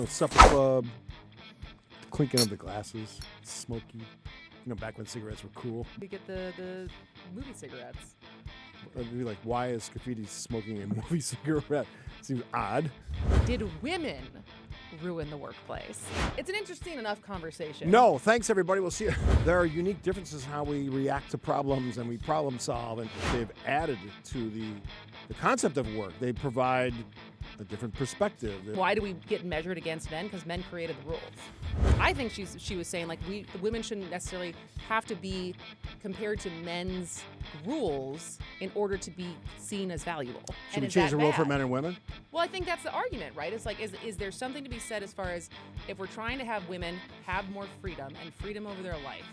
supper club, clinking of the glasses, smoky. Back when cigarettes were cool. We get the movie cigarettes. I'd be like, why is Scaffidi smoking a movie cigarette? Seems odd. Did women ruin the workplace? It's an interesting enough conversation. No, thanks everybody. We'll see. There are unique differences in how we react to problems and we problem solve, and they've added to the concept of work. They provide a different perspective. Why do we get measured against men? Because men created the rules. I think she was saying the women shouldn't necessarily have to be compared to men's rules in order to be seen as valuable. Should we change the rule for men and women? Well, I think that's the argument, right? It's like, is there something to be said as far as if we're trying to have women have more freedom and freedom over their life,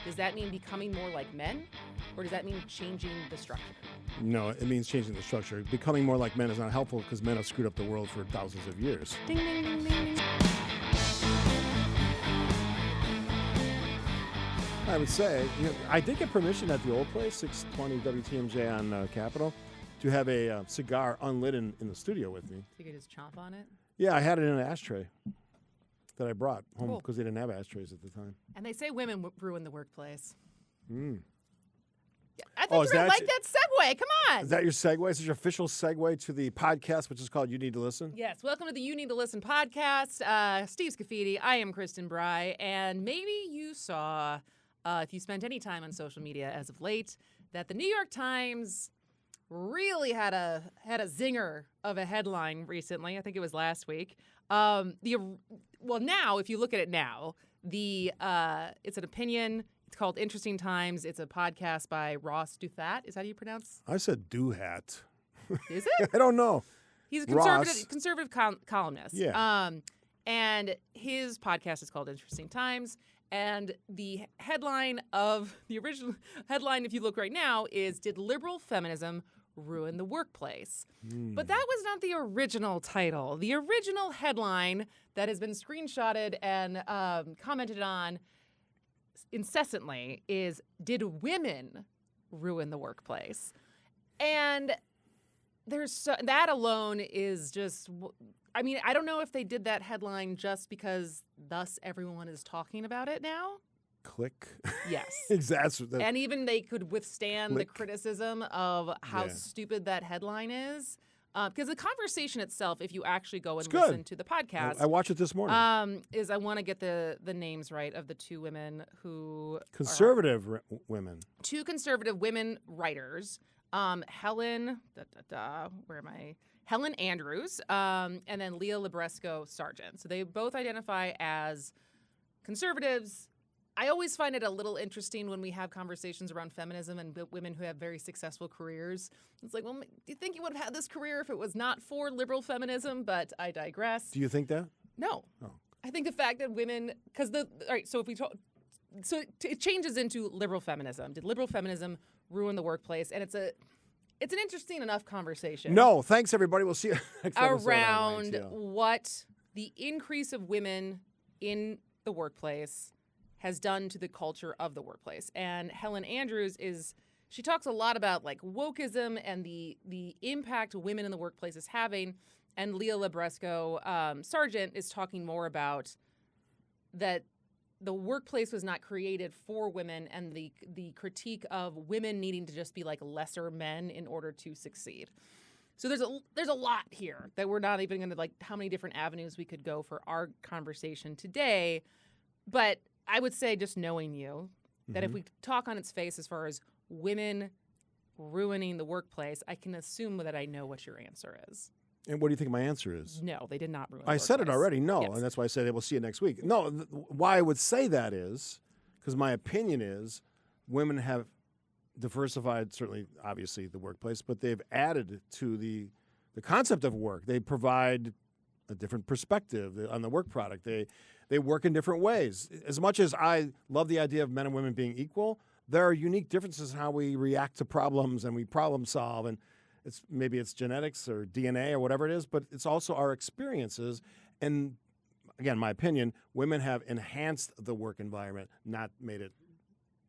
does that mean becoming more like men, or does that mean changing the structure? No, it means changing the structure. Becoming more like men is not helpful because men have screwed up the world for thousands of years. Ding, ding, ding, ding, ding. I would say, I did get permission at the old place, 620 WTMJ on Capitol, to have a cigar unlit in the studio with me. So you could just chomp on it? Yeah, I had it in an ashtray that I brought home because Cool. they didn't have ashtrays at the time. And they say women ruin the workplace. Mm. Yeah, I think you're going to like that segue. Come on. Is that your segue? Is this your official segue to the podcast, which is called You Need to Listen? Yes, welcome to the You Need to Listen podcast. Steve Scaffidi, I am Kristin Brey, and maybe you saw, if you spent any time on social media as of late, that the New York Times really had a zinger of a headline recently. I think it was last week. Now, if you look at it now, it's an opinion. It's called Interesting Times. It's a podcast by Ross Douthat. Is that how you pronounce? I said Doohat. Is it? I don't know. He's a Ross. conservative columnist. Yeah. And his podcast is called Interesting Times. And the headline of the original headline, if you look right now, is "Did liberal feminism ruin the workplace?" But that was not the original title. The original headline that has been screenshotted and commented on incessantly is "Did women ruin the workplace?" And that alone is just, I mean, I don't know if they did that headline just because thus everyone is talking about it now. Click. Yes. Exactly. And even they could withstand the Click. criticism of how Yeah. stupid that headline is. Because the conversation itself, if you actually go and It's listen good. to the podcast, I watched it this morning. is I want to get the names right of the two women who Conservative women. two conservative women writers, Helen Andrews, and then Leah Libresco Sargent. So they both identify as conservatives. I always find it a little interesting when we have conversations around feminism and women who have very successful careers. It's like, well, do you think you would have had this career if it was not for liberal feminism? But I digress. Do you think that? No. Oh. I think the fact that women, it changes into liberal feminism. Did liberal feminism ruin the workplace? And it's an interesting enough conversation. No, thanks everybody. We'll see you next episode Around on what the increase of women in the workplace has done to the culture of the workplace. And Helen Andrews she talks a lot about like wokeism and the impact women in the workplace is having. And Leah Libresco Sargent is talking more about that the workplace was not created for women and the critique of women needing to just be like lesser men in order to succeed. So there's a lot here that we're not even going to like how many different avenues we could go for our conversation today. But I would say, just knowing you, that if we talk on its face as far as women ruining the workplace, I can assume that I know what your answer is. And what do you think my answer is? No, they did not ruin the I workplace. said it already, no. Yes. And that's why I said we'll see you next week. No, why I would say that is because my opinion is women have diversified, certainly, obviously, the workplace, but they've added to the concept of work. They provide a different perspective on the work product. They work in different ways. As much as I love the idea of men and women being equal, there are unique differences in how we react to problems and we problem solve. And maybe it's genetics or DNA or whatever it is, but it's also our experiences. And again, my opinion, women have enhanced the work environment, not made it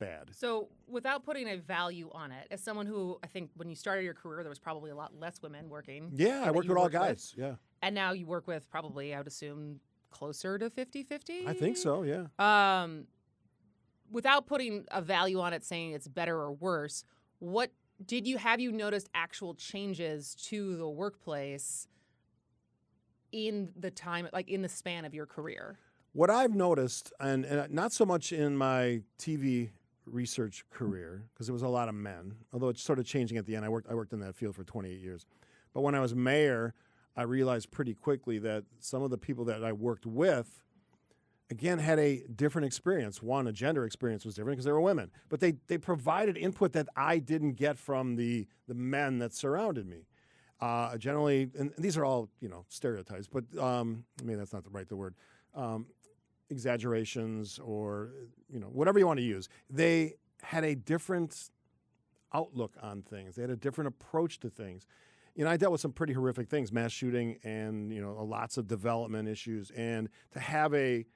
bad. So without putting a value on it, as someone who I think when you started your career, there was probably a lot less women working. Yeah, I that worked you with all guys. Yeah, And now you work with probably, I would assume, closer to 50-50? I think so. Yeah. Without putting a value on it, saying it's better or worse, have you noticed actual changes to the workplace in the time, like in the span of your career? What I've noticed, and not so much in my TV research career, because it was a lot of men, although it's sort of changing at the end. I worked in that field for 28 years. But when I was mayor, I realized pretty quickly that some of the people that I worked with, again, had a different experience. One, a gender experience was different because they were women. But they provided input that I didn't get from the men that surrounded me. Generally, and these are all, stereotypes, but I mean, that's not the word. Exaggerations or, whatever you want to use. They had a different outlook on things. They had a different approach to things. I dealt with some pretty horrific things, mass shooting and, lots of development issues. And to have a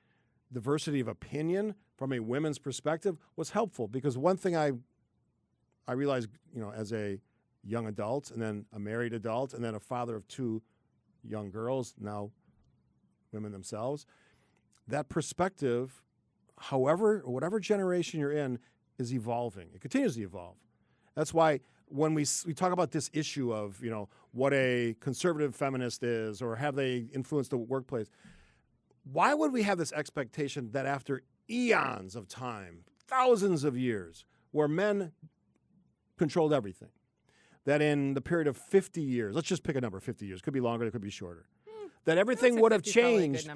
diversity of opinion from a women's perspective was helpful because one thing I realized, as a young adult and then a married adult and then a father of two young girls, now women themselves, that perspective, whatever generation you're in, is evolving. It continues to evolve. That's why when we talk about this issue of, what a conservative feminist is or have they influenced the workplace, why would we have this expectation that after eons of time, thousands of years, where men controlled everything, that in the period of 50 years, let's just pick a number, 50 years, could be longer, it could be shorter, that everything would have changed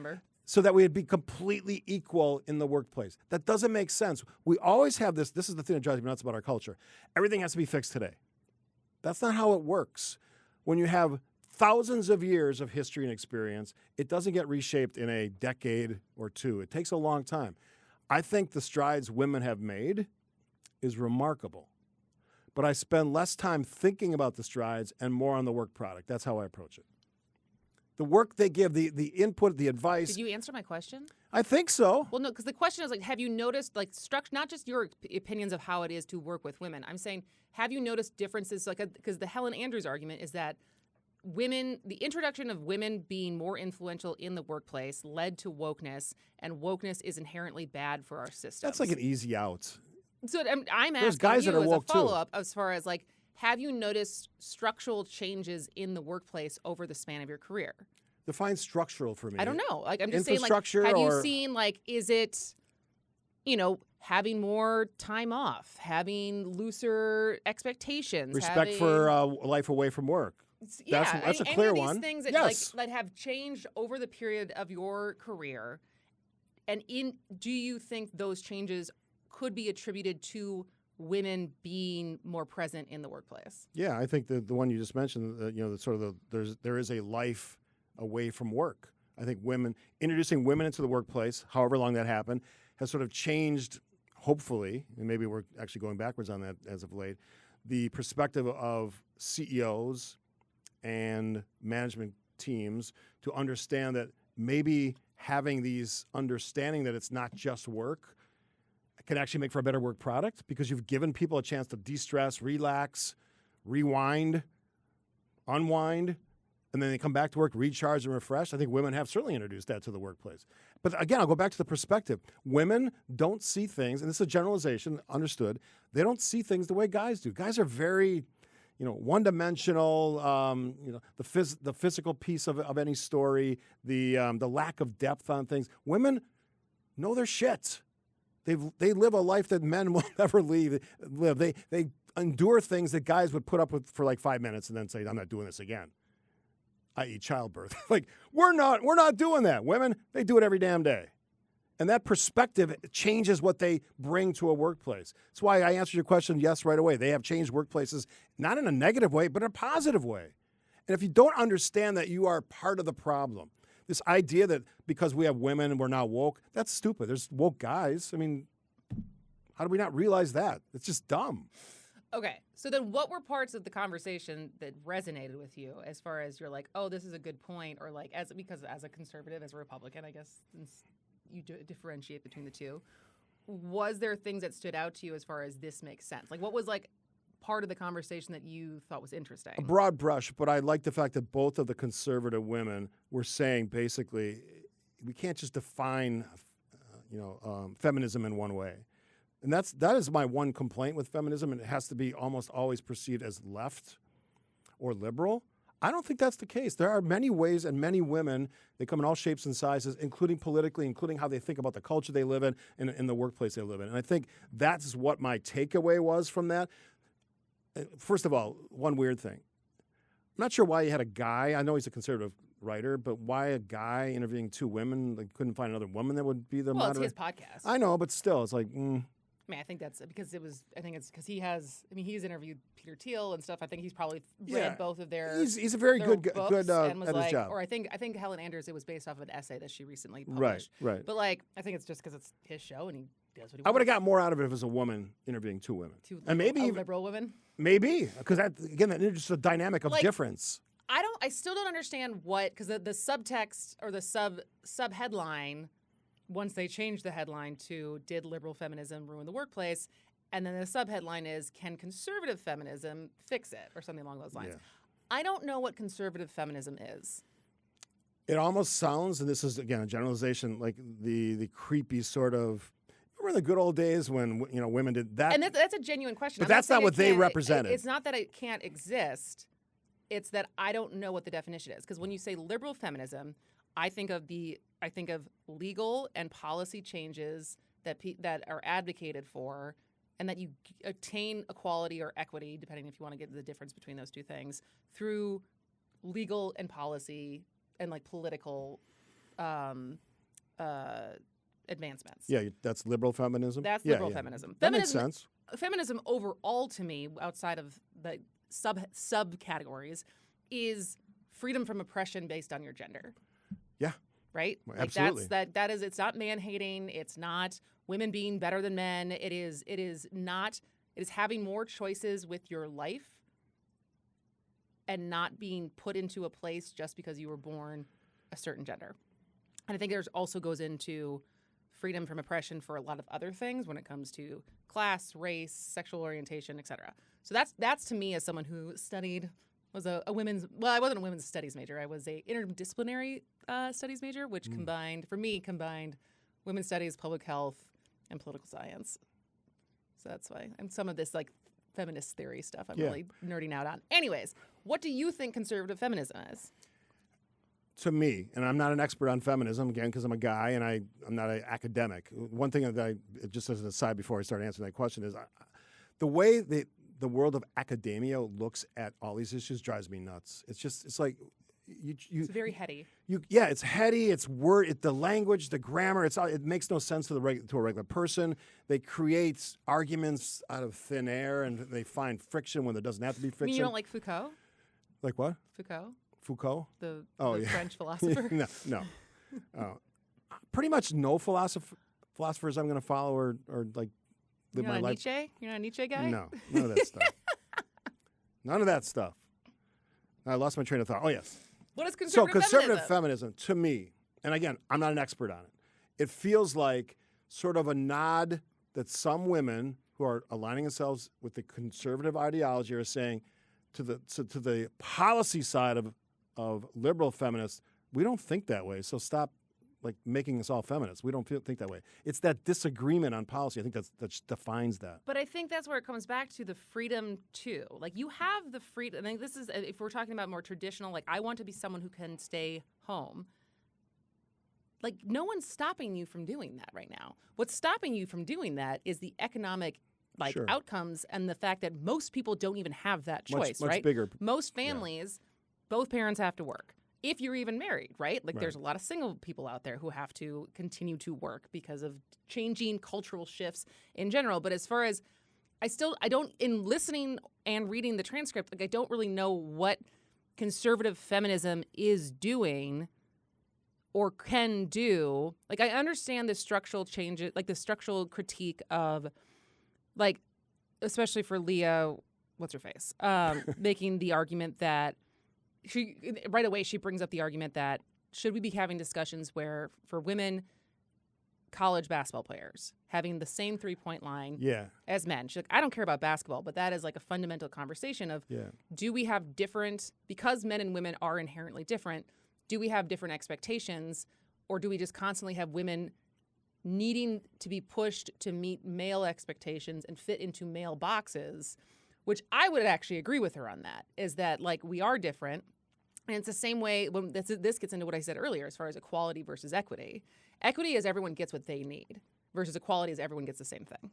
so that we would be completely equal in the workplace? That doesn't make sense. We always have this is the thing that drives me nuts about our culture. Everything has to be fixed today. That's not how it works. When you have thousands of years of history and experience, it doesn't get reshaped in a decade or two. It takes a long time. I think the strides women have made is remarkable. But I spend less time thinking about the strides and more on the work product. That's how I approach it. The work they give, the input, the advice. Did you answer my question? I think so. Well, no, because the question is have you noticed not just your opinions of how it is to work with women. I'm saying, have you noticed differences? Because the Helen Andrews argument is that the introduction of women being more influential in the workplace led to wokeness, and wokeness is inherently bad for our systems. That's like an easy out. So I'm There's asking guys you that are as woke a follow-up as far as have you noticed structural changes in the workplace over the span of your career? Define structural for me. I don't know. I'm just saying, infrastructure have you seen, is it, having more time off, having looser expectations, respect for life away from work? Yeah, that's a clear any of one. these things that, yes. that have changed over the period of your career, and do you think those changes could be attributed to women being more present in the workplace? Yeah, I think the one you just mentioned, there is a life away from work. I think introducing women into the workplace, however long that happened, has sort of changed, hopefully, and maybe we're actually going backwards on that as of late, the perspective of CEOs and management teams to understand that maybe having these understanding that it's not just work can actually make for a better work product because you've given people a chance to de-stress, relax, rewind, unwind, and then they come back to work recharged and refreshed. I think women have certainly introduced that to the workplace. But again, I'll go back to the perspective. Women don't see things, and this is a generalization, understood, they don't see things the way guys do. Guys are very, one-dimensional, the physical piece of any story, the lack of depth on things. Women know their shit. They live a life that men will never live. They endure things that guys would put up with for 5 minutes and then say, I'm not doing this again, i.e. childbirth. We're not doing that. Women, they do it every damn day. And that perspective changes what they bring to a workplace. That's why I answered your question yes right away. They have changed workplaces, not in a negative way, but in a positive way. And if you don't understand that you are part of the problem, this idea that because we have women we're now woke, that's stupid. There's woke guys. I mean, how do we not realize that? It's just dumb. Okay, so then what were parts of the conversation that resonated with you as far as you're oh, this is a good point, or because as a conservative, as a Republican, I guess, since you differentiate between the two, was there things that stood out to you as far as this makes sense? Like, what was like part of the conversation that you thought was interesting? A broad brush, but I like the fact that both of the conservative women were saying basically we can't just define, feminism in one way. And that is my one complaint with feminism, and it has to be almost always perceived as left or liberal. I don't think that's the case. There are many ways and many women, they come in all shapes and sizes, including politically, including how they think about the culture they live in and the workplace they live in. And I think that's what my takeaway was from that. First of all, one weird thing. I'm not sure why you had a guy. I know he's a conservative writer, but why a guy interviewing two women? Like, couldn't find another woman that would be the moderator? It's his podcast. I know, but still, it's like... I mean, I think that's because it's because he's interviewed Peter Thiel and stuff. I think he's probably read both of their. He's a very good at his job. Or I think Helen Andrews, it was based off of an essay that she recently published. Right. But like, I think it's just because it's his show and he does what he wants. I would have got more out of it if it was a woman interviewing two women, and maybe even liberal women. Maybe because that introduces a dynamic of difference. I still don't understand because the subtext or the sub headline. Once they changed the headline to "Did liberal feminism ruin the workplace?" and then the subheadline is "Can conservative feminism fix it?" or something along those lines. Yeah. I don't know what conservative feminism is. It almost sounds, and this is again a generalization, like the creepy sort of. Remember the good old days when women did that? And that's a genuine question. But that's not what they represented. It's not that it can't exist. It's that I don't know what the definition is. Because when you say liberal feminism, I think of legal and policy changes that are advocated for, and that you attain equality or equity, depending if you want to get the difference between those two things, through legal and policy and like political advancements. Yeah, that's liberal feminism. That's liberal feminism. That makes sense. Feminism overall, to me, outside of the subcategories, is freedom from oppression based on your gender. Yeah. Right? Well, like absolutely. that is it's not man-hating, it's not women being better than men. It is having more choices with your life and not being put into a place just because you were born a certain gender. And I think there's also goes into freedom from oppression for a lot of other things when it comes to class, race, sexual orientation, etc. So that's to me, as someone who was a women's, well, I wasn't a women's studies major. I was a interdisciplinary studies major, which combined women's studies, public health, and political science. So that's why. And some of this like feminist theory stuff I'm really nerding out on. Anyways, what do you think conservative feminism is? To me, and I'm not an expert on feminism, again, because I'm a guy and I'm not an academic. One thing that just as an aside before I start answering that question is the way the world of academia looks at all these issues drives me nuts. It's like it's very heady. It's heady. It's the language, the grammar. It makes no sense to a regular person. They create arguments out of thin air, and they find friction when there doesn't have to be friction. You mean you don't like Foucault? Like what? Foucault? The French philosopher? No. Pretty much no philosophers I'm going to follow or like live my life. Nietzsche? You're not a Nietzsche guy? No, none of that stuff. None of that stuff. I lost my train of thought. Oh, yes. What is conservative feminism? To me, and again, I'm not an expert on it, it feels like sort of a nod that some women who are aligning themselves with the conservative ideology are saying to the policy side of liberal feminists, we don't think that way, so stop like making us all feminists. We don't think that way. It's that disagreement on policy. I think that defines that. But I think that's where it comes back to the freedom too. Like you have the freedom. I think this is, if we're talking about more traditional, like I want to be someone who can stay home. Like no one's stopping you from doing that right now. What's stopping you from doing that is the economic outcomes and the fact that most people don't even have that choice, much right? Bigger. Most families, both parents have to work. If you're even married, right? Like there's a lot of single people out there who have to continue to work because of changing cultural shifts in general. But as far as in listening and reading the transcript, like I don't really know what conservative feminism is doing or can do. Like I understand the structural changes, like the structural critique of like, especially for Leah, what's her face, making the argument that she brings up the argument that should we be having discussions where for women college basketball players having the same 3-point line Yeah. as men. She's like, I don't care about basketball, but that is like a fundamental conversation of do we have different, because men and women are inherently different, do we have different expectations, or do we just constantly have women needing to be pushed to meet male expectations and fit into male boxes, which I would actually agree with her on that, is that like we are different. And it's the same way when this gets into what I said earlier as far as equality versus equity. Equity is everyone gets what they need versus equality is everyone gets the same thing,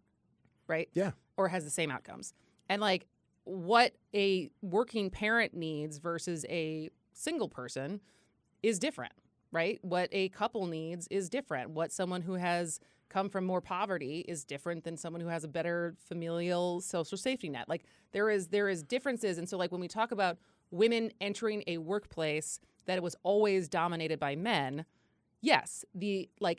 right? Yeah. Or has the same outcomes. And like what a working parent needs versus a single person is different, right? What a couple needs is different. What someone who has come from more poverty is different than someone who has a better familial social safety net. Like there is differences. And so like when we talk about women entering a workplace that it was always dominated by men, yes,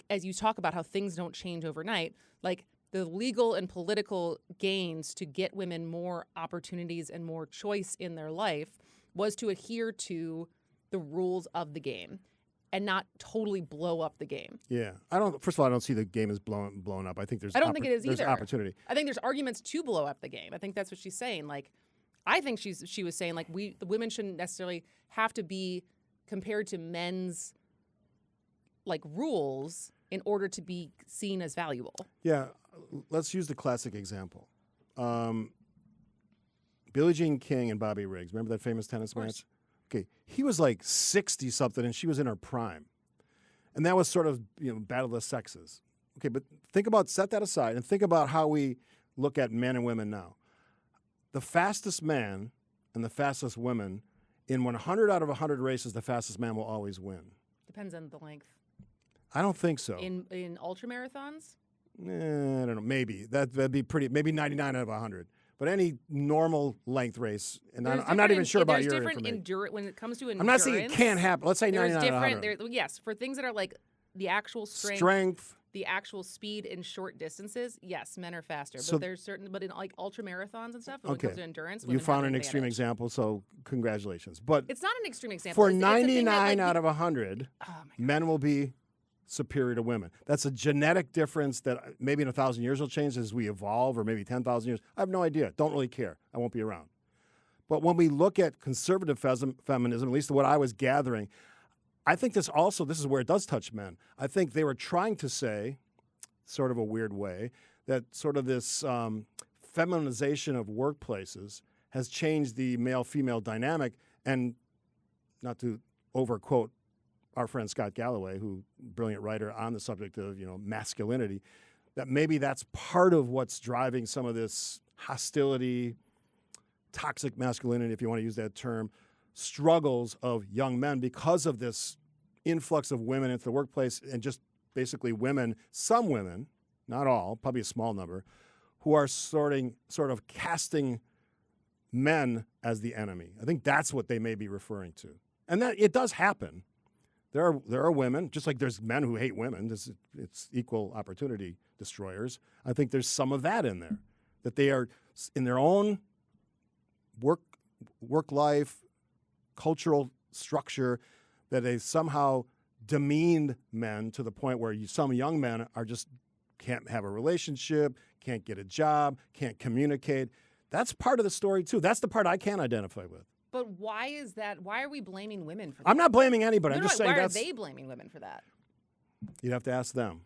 as you talk about how things don't change overnight, like the legal and political gains to get women more opportunities and more choice in their life was to adhere to the rules of the game and not totally blow up the game. Yeah. First of all, I don't see the game as blown up. I think I don't think it is there's either. opportunity. I think there's arguments to blow up the game. I think that's what she's saying. Like, I think she was saying like the women shouldn't necessarily have to be compared to men's like rules in order to be seen as valuable. Yeah. Let's use the classic example. Billie Jean King and Bobby Riggs. Remember that famous tennis match? Okay. He was like 60 something and she was in her prime. And that was sort of, battle of the sexes. Okay, but set that aside and think about how we look at men and women now. The fastest man and the fastest woman, in 100 out of 100 races, the fastest man will always win. Depends on the length. I don't think so. In ultra marathons? I don't know. Maybe. That'd be pretty, maybe 99 out of 100. But any normal length race, and I'm not even sure about your information. There's different when it comes to endurance. I'm not saying it can't happen. Let's say 99 out of 100. Yes, for things that are like the actual strength, the actual speed in short distances, yes, men are faster. So, but in like ultra marathons and stuff, when it comes to endurance, you found an extreme example, so congratulations. But it's not an extreme example. For 99 out of 100, men will be superior to women. That's a genetic difference that maybe in 1,000 years will change as we evolve, or maybe 10,000 years. I have no idea. Don't really care. I won't be around. But when we look at conservative feminism, at least what I was gathering, I think this is where it does touch men. I think they were trying to say, sort of a weird way, that sort of this feminization of workplaces has changed the male-female dynamic, and not to overquote our friend Scott Galloway, who brilliant writer on the subject of masculinity, that maybe that's part of what's driving some of this hostility, toxic masculinity, if you want to use that term, struggles of young men because of this influx of women into the workplace, and just basically some women, not all, probably a small number, who are sort of casting men as the enemy. I think that's what they may be referring to. And that it does happen. There are women, just like there's men who hate women. It's equal opportunity destroyers. I think there's some of that in there, that they are in their own work life, cultural structure, that they somehow demeaned men to the point where some young men are just can't have a relationship, can't get a job, can't communicate. That's part of the story too. That's the part I can't identify with. But why is that? Why are we blaming women for that? I'm not blaming anybody. I'm just saying why are they blaming women for that? You'd have to ask them.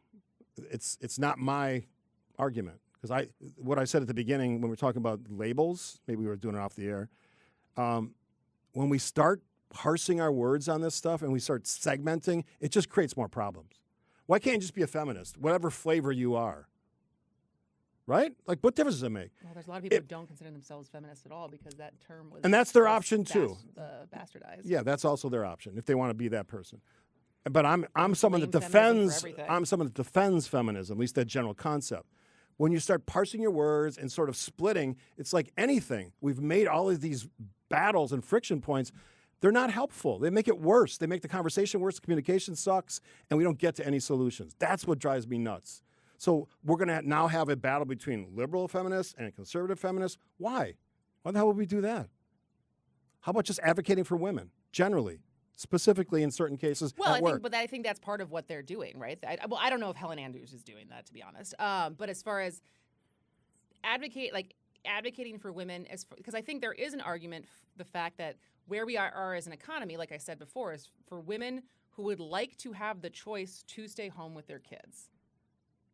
It's not my argument, because what I said at the beginning when we were talking about labels, maybe we were doing it off the air. When we start parsing our words on this stuff and we start segmenting, it just creates more problems. Why can't you just be a feminist, whatever flavor you are? Right? Like, what difference does it make? Well, there's a lot of people who don't consider themselves feminists at all because that term was... And that's their option, too. Bastardized. Yeah, that's also their option, if they want to be that person. But I'm someone that defends feminism, at least that general concept. When you start parsing your words and sort of splitting, it's like anything. We've made all of these battles and friction points. They're not helpful. They make it worse. They make the conversation worse. The communication sucks, and we don't get to any solutions. That's what drives me nuts. So we're going to now have a battle between liberal feminists and conservative feminists. Why? Why the hell would we do that? How about just advocating for women, generally? specifically in certain cases Well, at work. I think that's part of what they're doing, right? I don't know if Helen Andrews is doing that, to be honest. But as far as advocating for women, because I think there is an argument, the fact that where we are as an economy, like I said before, is for women who would like to have the choice to stay home with their kids,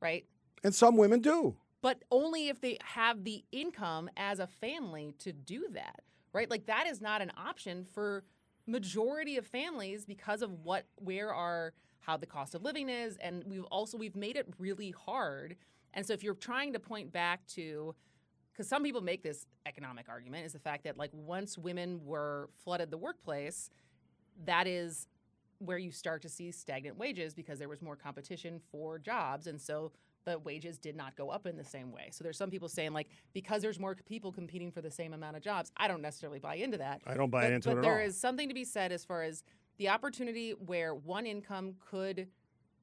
right? And some women do. But only if they have the income as a family to do that, right? Like that is not an option for majority of families because of how the cost of living is, and we've made it really hard. And so if you're trying to point back to, because some people make this economic argument, is the fact that like once women were flooded the workplace, that is where you start to see stagnant wages because there was more competition for jobs, and so the wages did not go up in the same way. So there's some people saying like because there's more people competing for the same amount of jobs. I don't necessarily buy into that. I don't buy into it at all. But there is something to be said as far as the opportunity where one income could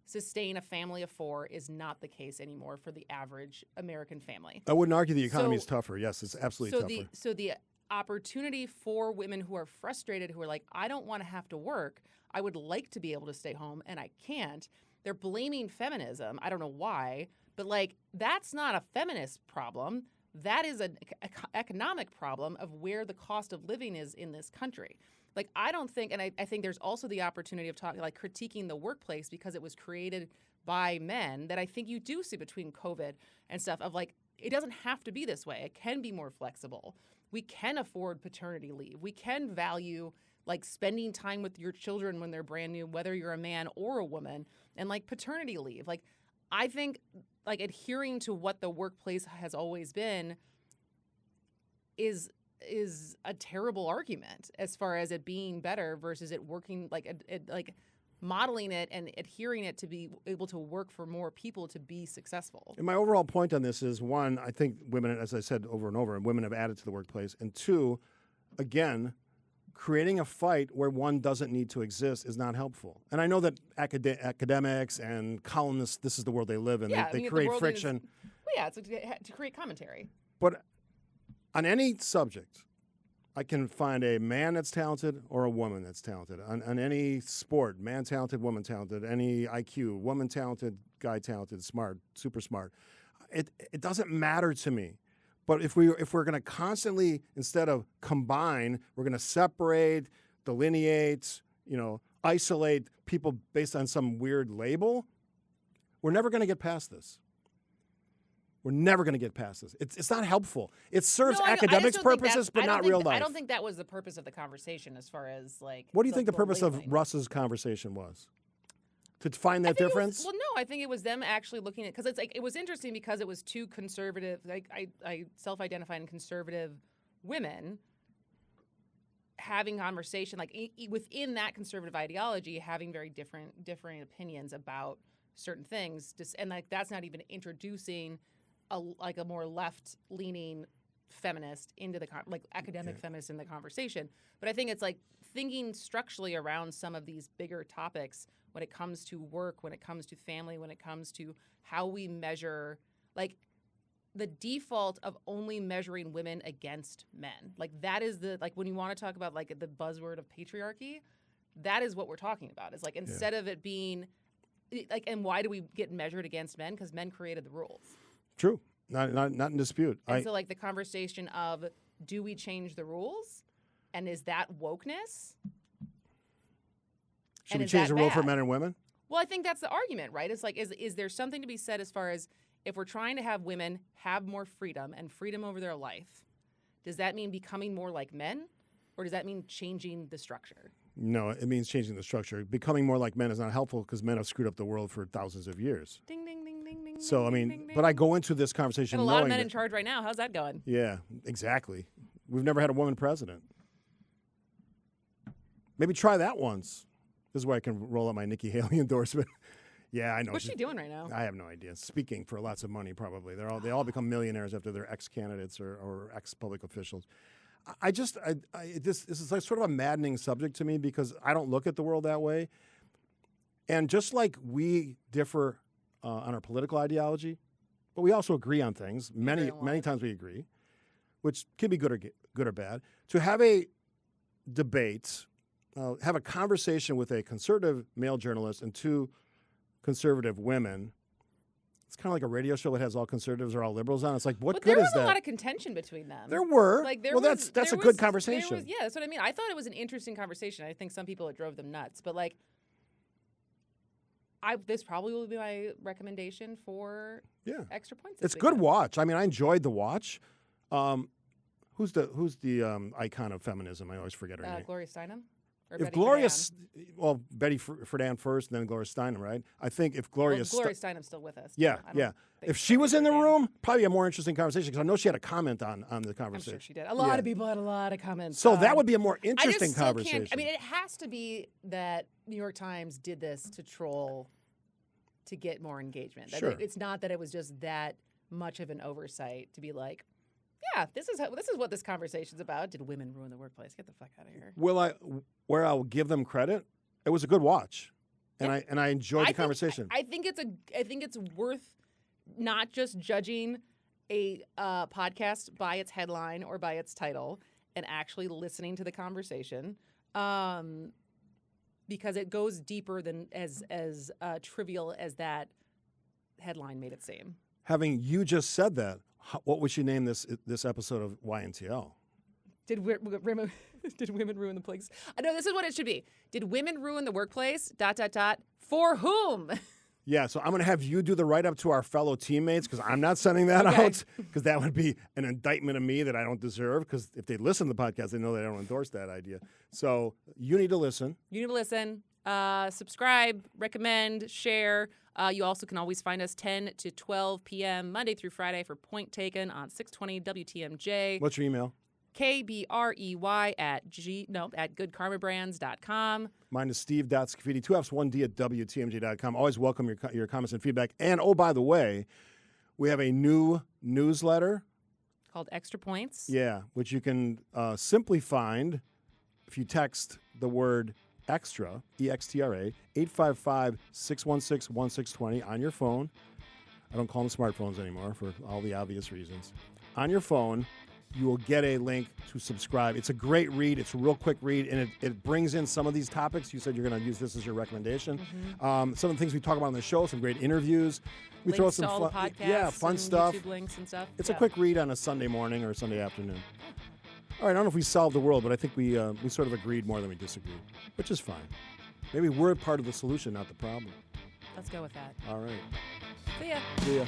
sustain a family of four is not the case anymore for the average American family. I wouldn't argue the economy is tougher. Yes, it's absolutely tougher. So the opportunity for women who are frustrated, who are like, I don't want to have to work. I would like to be able to stay home and I can't. They're blaming feminism. I don't know why, but like that's not a feminist problem. That is an economic problem of where the cost of living is in this country. Like I don't think, and I think there's also the opportunity of talking, like critiquing the workplace because it was created by men, that I think you do see between COVID and stuff of like, it doesn't have to be this way. It can be more flexible. We can afford paternity leave. We can value like spending time with your children when they're brand new, whether you're a man or a woman, and like paternity leave. Like I think like adhering to what the workplace has always been is a terrible argument as far as it being better versus it working, like modeling it and adhering it to be able to work for more people to be successful. And my overall point on this is, one, I think women, as I said over and over, women have added to the workplace. And two, again, creating a fight where one doesn't need to exist is not helpful. And I know that academics and columnists, this is the world they live in. Yeah, they create friction. It's to create commentary. But on any subject, I can find a man that's talented or a woman that's talented. On any sport, man talented, woman talented. Any IQ, woman talented, guy talented, smart, super smart. It doesn't matter to me. But if we're going to constantly, instead of combine, we're going to separate, delineate, isolate people based on some weird label, we're never going to get past this. We're never going to get past this. It's not helpful. It serves academics purposes, but not real life. I don't think that was the purpose of the conversation as far as like. What do you think the purpose of Russ's conversation was? To find that difference? No, I think it was them actually looking at, because it's like, it was interesting because it was two conservative, like I self-identifying conservative women having conversation, like within that conservative ideology, having very different opinions about certain things. And like that's not even introducing a more left-leaning feminist into the academic feminist in the conversation. But I think it's like thinking structurally around some of these bigger topics when it comes to work, when it comes to family, when it comes to how we measure, like the default of only measuring women against men. Like that is when you want to talk about like the buzzword of patriarchy, that is what we're talking about. It's like instead of it being like, and why do we get measured against men? Because men created the rules. True. Not in dispute. And so like the conversation of, do we change the rules? And is that wokeness? Should we change the rule for men and women? Well, I think that's the argument, right? It's like, is there something to be said as far as if we're trying to have women have more freedom and freedom over their life, does that mean becoming more like men? Or does that mean changing the structure? No, it means changing the structure. Becoming more like men is not helpful because men have screwed up the world for thousands of years. Ding, ding, ding, ding, ding. So, I mean, ding, ding, but I go into this conversation knowing knowing a lot of men in charge right now. How's that going? Yeah, exactly. We've never had a woman president. Maybe try that once. This is where I can roll out my Nikki Haley endorsement. Yeah, I know. What's she doing right now? I have no idea. Speaking for lots of money, probably. They all become millionaires after they're ex-candidates or ex-public officials. This is like sort of a maddening subject to me because I don't look at the world that way. And just like we differ on our political ideology, but we also agree on things. Many times we agree, which can be good or bad. To have a debate have a conversation with a conservative male journalist and two conservative women. It's kind of like a radio show that has all conservatives or all liberals on. It's like, what good is that? There was a lot of contention between them. There were. Like, That's a good conversation. Yeah, that's what I mean. I thought it was an interesting conversation. I think some people it drove them nuts, but like, this probably will be my recommendation for Extra Points. It's good watch. I mean, I enjoyed the watch. Who's the icon of feminism? I always forget her name. Gloria Steinem. Or If Betty Gloria, Friedan? well, Betty Friedan first, and then Gloria Steinem, right? I think if Gloria, Gloria Steinem's still with us. yeah. If she was in the room, probably a more interesting conversation because I know she had a comment on the conversation. I'm sure she did. A lot of people had a lot of comments. So that would be a more interesting conversation. I mean, it has to be that New York Times did this to troll, to get more engagement. Sure. It's not that it was just that much of an oversight to be like, yeah, this is what this conversation's about. Did women ruin the workplace? Get the fuck out of here. Where I'll give them credit, it was a good watch, and I enjoyed the conversation. I think it's worth not just judging a podcast by its headline or by its title, and actually listening to the conversation, because it goes deeper than as trivial as that headline made it seem. Having you just said that, what would you name this episode of YNTL? Did women ruin the place? I know this is what it should be. Did women ruin the workplace? ... For whom? Yeah, so I'm going to have you do the write-up to our fellow teammates because I'm not sending that out because that would be an indictment of me that I don't deserve because if they listen to the podcast, they know that I don't endorse that idea. So you need to listen. Subscribe, recommend, share. You also can always find us 10 to 12 p.m. Monday through Friday for Point Taken on 620 WTMJ. What's your email? KBREY at goodkarmabrands.com. Mine is steve.scaffidi, 2 F's, 1 D at WTMJ.com. Always welcome your comments and feedback. And, oh, by the way, we have a new newsletter. Called Extra Points. Yeah, which you can simply find if you text the word extra, EXTRA, 855-616-1620 on your phone. I don't call them smartphones anymore for all the obvious reasons. On your phone, you will get a link to subscribe. It's a great read. It's a real quick read, and it brings in some of these topics. You said you're going to use this as your recommendation. Mm-hmm. Some of the things we talk about on the show, some great interviews. We links throw some to all fun, the podcasts, fun stuff. YouTube links and stuff. It's a quick read on a Sunday morning or a Sunday afternoon. All right, I don't know if we solved the world, but I think we sort of agreed more than we disagreed, which is fine. Maybe we're part of the solution, not the problem. Let's go with that. All right. See ya. See ya.